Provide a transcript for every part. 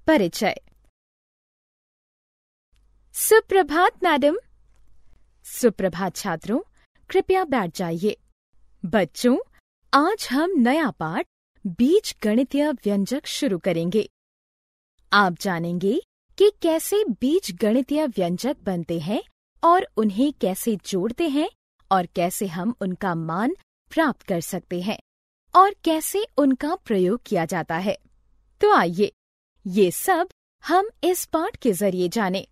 परिचय। सुप्रभात मैडम। सुप्रभात छात्रों, कृपया बैठ जाइए। बच्चों, आज हम नया पाठ बीज गणितीय व्यंजक शुरू करेंगे। आप जानेंगे कि कैसे बीज गणितीय व्यंजक बनते हैं और उन्हें कैसे जोड़ते हैं और कैसे हम उनका मान प्राप्त कर सकते हैं और कैसे उनका प्रयोग किया जाता है। तो आइए, ये सब हम इस पाठ के जरिए जानें।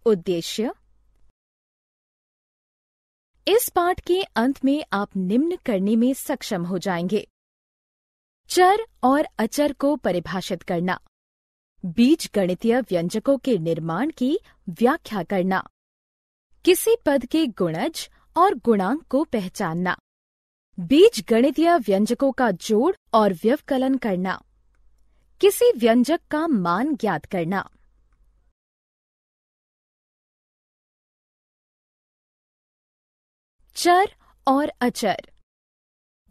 उद्देश्य। इस पाठ के अंत में आप निम्न करने में सक्षम हो जाएंगे: चर और अचर को परिभाषित करना, बीज गणितीय व्यंजकों के निर्माण की व्याख्या करना, किसी पद के गुणज और गुणांक को पहचानना, बीज गणितीय व्यंजकों का जोड़ और व्यवकलन करना, किसी व्यंजक का मान ज्ञात करना। चर और अचर।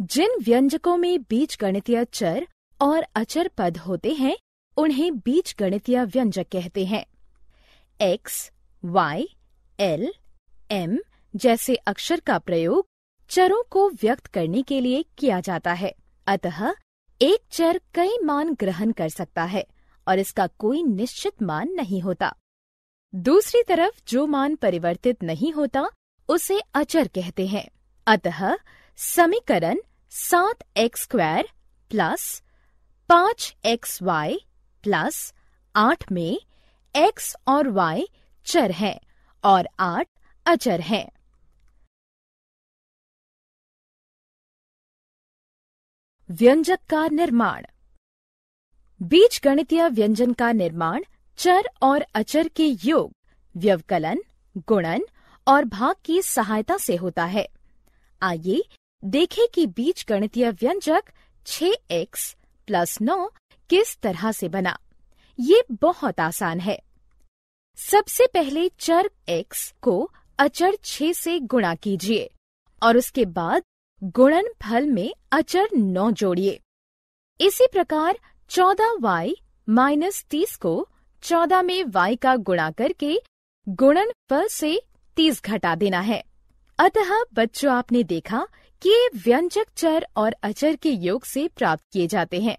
जिन व्यंजकों में बीजगणितीय चर और अचर पद होते हैं, उन्हें बीजगणितीय व्यंजक कहते हैं। x, y, l, m जैसे अक्षर का प्रयोग चरों को व्यक्त करने के लिए किया जाता है। अतः एक चर कई मान ग्रहण कर सकता है और इसका कोई निश्चित मान नहीं होता। दूसरी तरफ जो मान परिवर्तित नहीं होता, उसे अचर कहते हैं। अतः समीकरण 7x² प्लस 5xy प्लस 8 में x और y चर हैं और 8 अचर हैं। व्यंजक का निर्माण। बीजगणितीय व्यंजन का निर्माण चर और अचर के योग, व्यवकलन, गुणन और भाग की सहायता से होता है। आइए देखें कि बीजगणितीय व्यंजक 6x + 9 किस तरह से बना। ये बहुत आसान है। सबसे पहले चर x को अचर 6 से गुणा कीजिए और उसके बाद गुणनफल में अचर 9 जोड़िए। इसी प्रकार 14y - 30 को 14 में y का गुणा करके गुणनफल से 30 घटा देना है। अतः बच्चों, आपने देखा कि ये व्यंजक चर और अचर के योग से प्राप्त किए जाते हैं।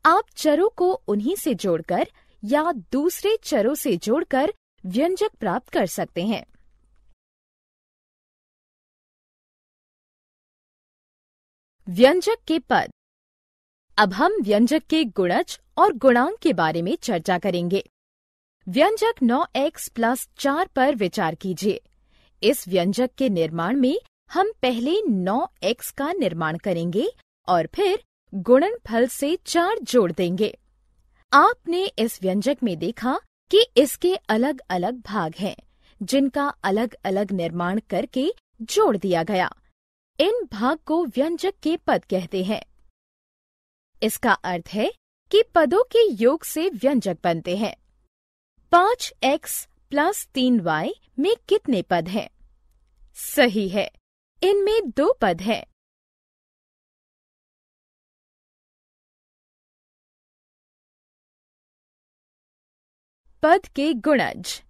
आप चरों को उन्हीं से जोड़कर या दूसरे चरों से जोड़कर व्यंजक प्राप्त कर सकते हैं। व्यंजक के पद। अब हम व्यंजक के गुणज और गुणांक के बारे में चर्चा करेंगे। व्यंजक 9x + 4 पर विचार कीजिए। इस व्यंजक के निर्माण में हम पहले 9x का निर्माण करेंगे और फिर गुणनफल से 4 जोड़ देंगे। आपने इस व्यंजक में देखा कि इसके अलग अलग भाग हैं, जिनका अलग अलग निर्माण करके जोड़ दिया गया। इन भाग को व्यंजक के पद कहते हैं। इसका अर्थ है कि पदों के योग से व्यंजक बनते हैं। 5x + 3y में कितने पद हैं? सही है, इनमें 2 पद हैं। पद के गुणज।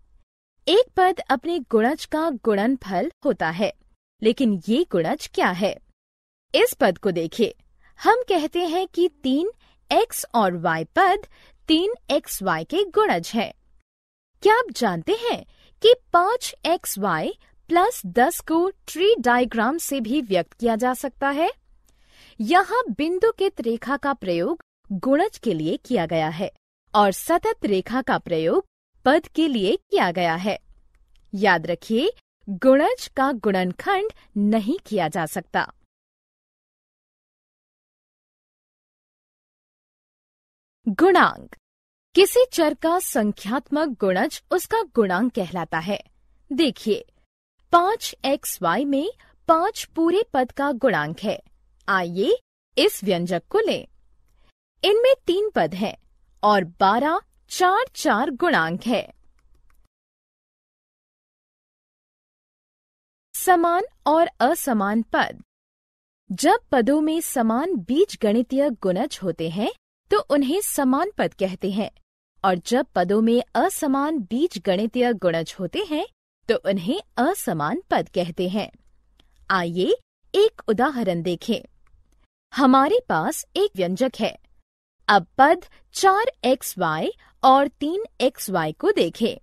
एक पद अपने गुणज का गुणनफल होता है, लेकिन ये गुणज क्या है? इस पद को देखिए। हम कहते हैं कि 3x और y पद 3xy के गुणज हैं। क्या आप जानते हैं कि 5xy + 10 को ट्री डायग्राम से भी व्यक्त किया जा सकता है? यहाँ बिंदुकित रेखा का प्रयोग गुणज के लिए किया गया है और सतत रेखा का प्रयोग पद के लिए किया गया है। याद रखिए, गुणज का गुणनखंड नहीं किया जा सकता। गुणांक। किसी चर का संख्यात्मक गुणज उसका गुणांक कहलाता है। देखिए, 5xy में 5 पूरे पद का गुणांक है। आइए इस व्यंजक को लें। इनमें 3 पद हैं और 12 4 गुणांक है। समान और असमान पद। जब पदों में समान बीजगणितीय गुणज होते हैं तो उन्हें समान पद कहते हैं, और जब पदों में असमान बीजगणितीय गुणज होते हैं तो उन्हें असमान पद कहते हैं। आइए एक उदाहरण देखें। हमारे पास एक व्यंजक है। अब पद 4xy और 3xy को देखें।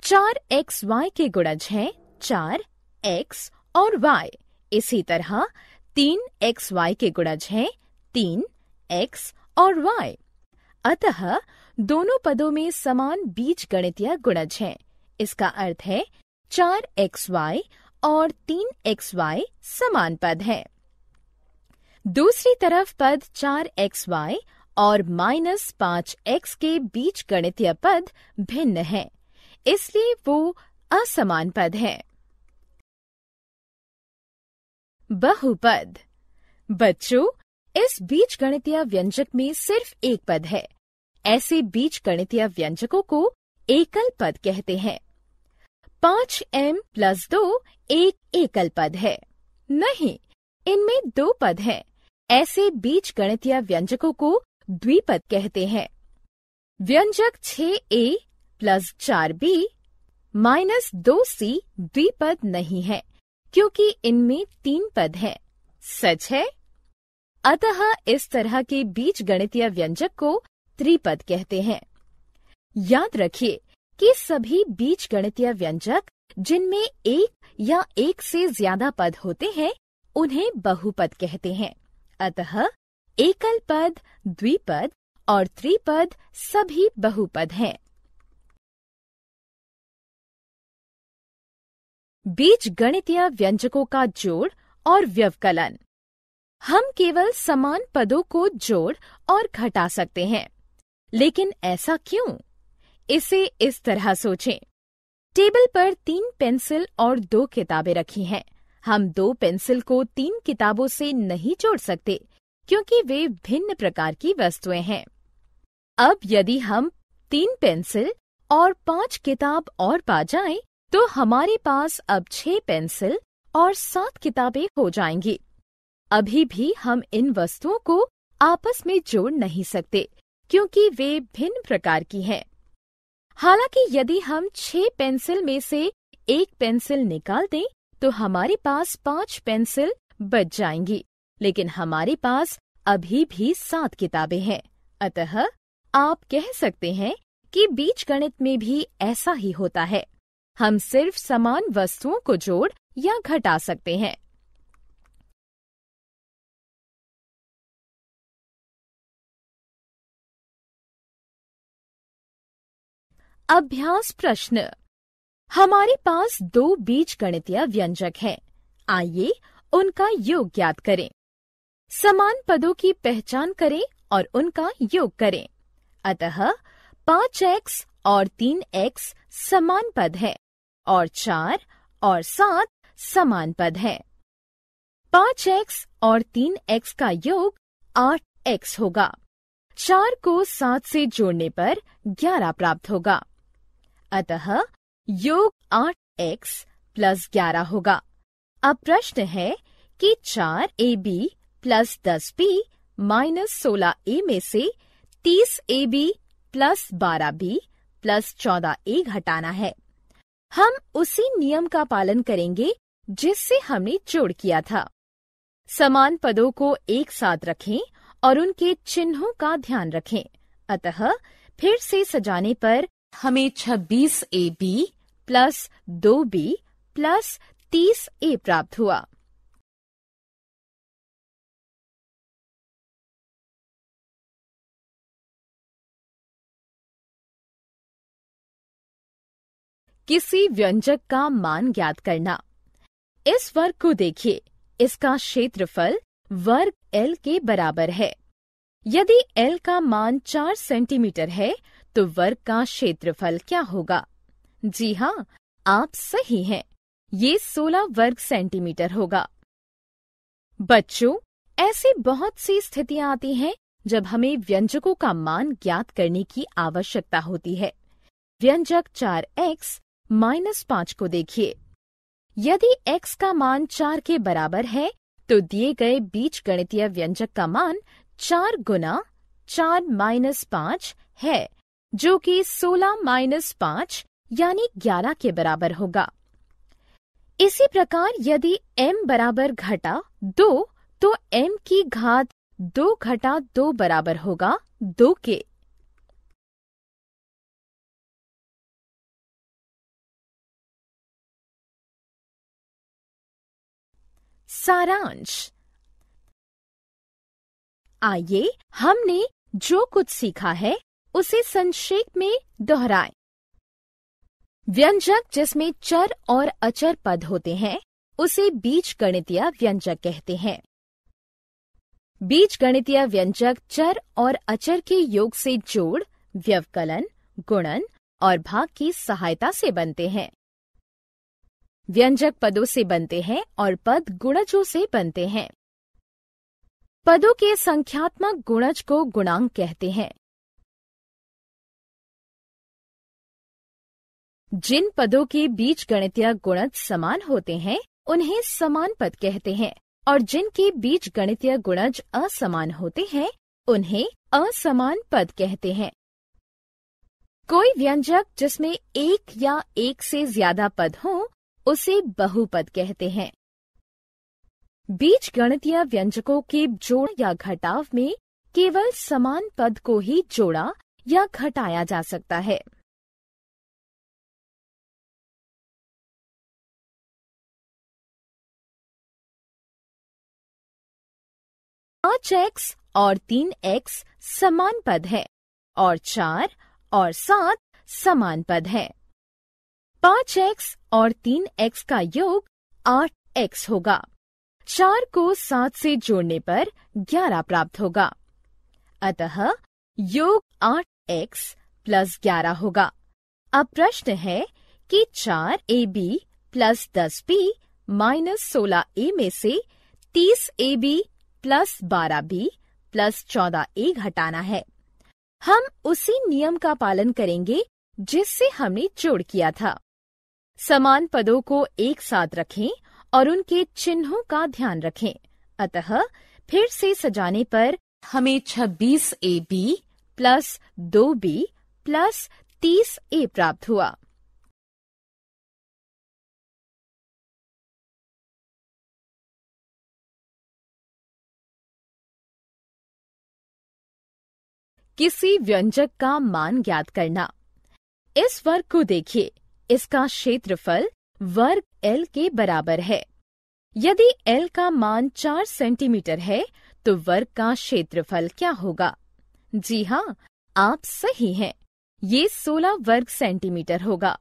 4xy के गुणज हैं 4x और y। इसी तरह 3xy के गुणज हैं 3x और y। अतः दोनों पदों में समान बीजगणितीय गुणज हैं। इसका अर्थ है 4xy और 3xy समान पद हैं। दूसरी तरफ पद 4xy और -5x के बीजगणितीय पद भिन्न हैं, इसलिए वो असमान पद हैं। बहुपद। बच्चों, इस बीजगणितीय व्यंजक में सिर्फ एक पद है। ऐसे बीजगणितीय व्यंजकों को एकल पद कहते हैं। 5m + 2 एक एकल पद है। नहीं, इनमें दो पद हैं। ऐसे बीजगणितीय व्यंजकों को द्विपद कहते हैं। व्यंजक 6a + 4b - 2c द्विपद नहीं है, क्योंकि इनमें 3 पद हैं। सच है? अतः इस तरह के बीजगणितीय व्यंजक को त्रिपद कहते हैं। याद रखिए कि सभी बीजगणितीय व्यंजक जिनमें एक या एक से ज्यादा पद होते हैं उन्हें बहुपद कहते हैं। अतः एकल पद, द्विपद और त्रिपद सभी बहुपद हैं। बीजगणितीय व्यंजकों का जोड़ और व्यवकलन। हम केवल समान पदों को जोड़ और घटा सकते हैं, लेकिन ऐसा क्यों? इसे इस तरह सोचें। टेबल पर 3 पेंसिल और 2 किताबें रखी हैं। हम 2 पेंसिल को 3 किताबों से नहीं जोड़ सकते, क्योंकि वे भिन्न प्रकार की वस्तुएं हैं। अब यदि हम 3 पेंसिल और 5 किताब और पा जाएं, तो हमारे पास अब 6 पेंसिल और 7 किताबें हो जाएंगी। अभी भी हम इन वस्तुओं को आपस में जोड़ नहीं सकते, क्योंकि वे भिन्न प्रकार की हैं। हालांकि यदि हम 6 पेंसिल में से एक पेंसिल निकाल दें, तो हमारे पास 5 पेंसिल बच जाएंगी, लेकिन हमारे पास अभी भी 7 किताबें हैं। अतः आप कह सकते हैं कि बीजगणित में भी ऐसा ही होता है। हम सिर्फ समान वस्तुओं को जोड़ या घटा सकते हैं। अभ्यास प्रश्न। हमारे पास 2 बीजगणितीय व्यंजक हैं। आइए उनका योग ज्ञात करें। समान पदों की पहचान करें और उनका योग करें। अतः 5x और 3x समान पद है और 4 और 7 समान पद है। 5x और 3x का योग 8x होगा। 4 को 7 से जोड़ने पर 11 प्राप्त होगा। अतः योग 8x + 11 होगा। अब प्रश्न है कि 4ab + 10b - 16a में से 30ab + 12b + 14a घटाना है। हम उसी नियम का पालन करेंगे जिससे हमने जोड़ किया था। समान पदों को एक साथ रखें और उनके चिन्हों का ध्यान रखें। अतः फिर से सजाने पर हमें 26ab + 2b + 30a प्राप्त हुआ। किसी व्यंजक का मान ज्ञात करना। इस वर्ग को देखिए। इसका क्षेत्रफल वर्ग L के बराबर है। यदि L का मान 4 सेंटीमीटर है तो वर्ग का क्षेत्रफल क्या होगा? जी हाँ, आप सही हैं। ये 16 वर्ग सेंटीमीटर होगा। बच्चों, ऐसी बहुत सी स्थितियां आती हैं जब हमें व्यंजकों का मान ज्ञात करने की आवश्यकता होती है। व्यंजक 4x - 5 को देखिए। यदि x का मान 4 के बराबर है तो दिए गए बीजगणितीय व्यंजक का मान 4 गुना 4 माइनस 5 है, जो कि 16 माइनस 5 यानी 11 के बराबर होगा। इसी प्रकार यदि m बराबर घटा 2 तो m की घात 2 घटा 2 बराबर होगा 2 के। सारांश। आइए हमने जो कुछ सीखा है उसे संक्षेप में दोहराएं। व्यंजक जिसमें चर और अचर पद होते हैं उसे बीजगणितीय व्यंजक कहते हैं। बीजगणितीय व्यंजक चर और अचर के योग से जोड़, व्यवकलन, गुणन और भाग की सहायता से बनते हैं। व्यंजक पदों से बनते हैं और पद गुणजों से बनते हैं। पदों के संख्यात्मक गुणज को गुणांक कहते हैं। जिन पदों के बीजगणितीय गुणज समान होते हैं उन्हें समान पद कहते हैं और जिनके बीजगणितीय गुणज असमान होते हैं उन्हें असमान पद कहते हैं। कोई व्यंजक जिसमें एक या एक से ज्यादा पद हों उसे बहुपद कहते हैं। बीजगणितीय व्यंजकों के जोड़ या घटाव में केवल समान पद को ही जोड़ा या घटाया जा सकता है। पांच x और 3x समान पद है और 4 और 7 समान पद है। 5x और 3x का योग 8x होगा। 4 को 7 से जोड़ने पर 11 प्राप्त होगा। अतः योग 8x प्लस 11 होगा। अब प्रश्न है कि 4ab plus 10b minus 16a में से 30ab plus 12b plus 14a घटाना है। हम उसी नियम का पालन करेंगे जिससे हमने जोड़ किया था। समान पदों को एक साथ रखें और उनके चिन्हों का ध्यान रखें। अतः फिर से सजाने पर हमें 26ab plus 2b plus 30a प्राप्त हुआ। किसी व्यंजक का मान ज्ञात करना। इस वर्ग को देखिए, इसका क्षेत्रफल वर्ग L के बराबर है। यदि L का मान 4 सेंटीमीटर है तो वर्ग का क्षेत्रफल क्या होगा? जी हाँ, आप सही हैं। ये 16 वर्ग सेंटीमीटर होगा।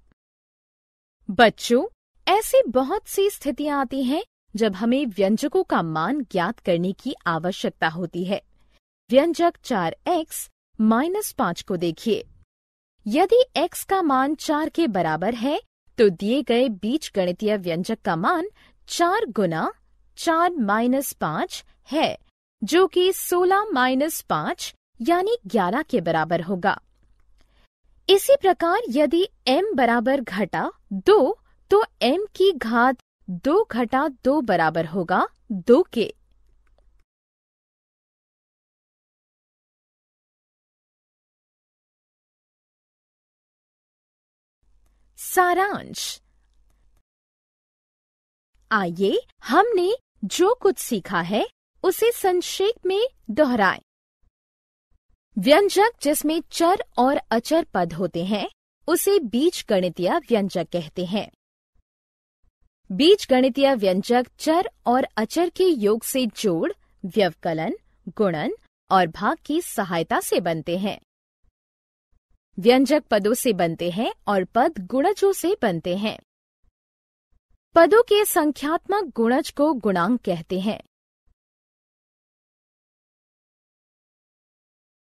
बच्चों, ऐसी बहुत सी स्थितियां आती हैं जब हमें व्यंजकों का मान ज्ञात करने की आवश्यकता होती है। व्यंजक 4x माइनस 5 को देखिए। यदि x का मान 4 के बराबर है तो दिए गए बीजगणितीय व्यंजक का मान 4 गुना 4 माइनस 5 है, जो कि 16 माइनस 5 यानी 11 के बराबर होगा। इसी प्रकार यदि m बराबर घटा 2 तो m की घात 2 घटा 2 बराबर होगा 2 के। सारांश। आइए हमने जो कुछ सीखा है उसे संक्षेप में दोहराएं। व्यंजक जिसमें चर और अचर पद होते हैं उसे बीजगणितीय व्यंजक कहते हैं। बीजगणितीय व्यंजक चर और अचर के योग से जोड़, व्यवकलन, गुणन और भाग की सहायता से बनते हैं। व्यंजक पदों से बनते हैं और पद गुणजों से बनते हैं। पदों के संख्यात्मक गुणज को गुणांक कहते हैं।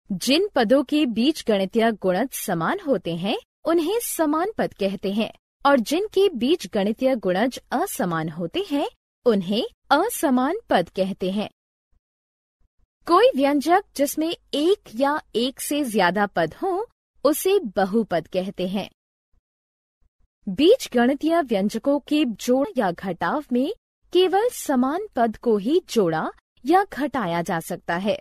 जिन पदों के बीजगणितीय गुणज समान होते हैं उन्हें समान पद कहते हैं और जिनके बीजगणितीय गुणज असमान होते हैं उन्हें असमान पद कहते हैं। कोई व्यंजक जिसमें एक या एक से ज्यादा पद हों उसे बहुपद कहते हैं। बीजगणितीय व्यंजकों के जोड़ या घटाव में केवल समान पद को ही जोड़ा या घटाया जा सकता है।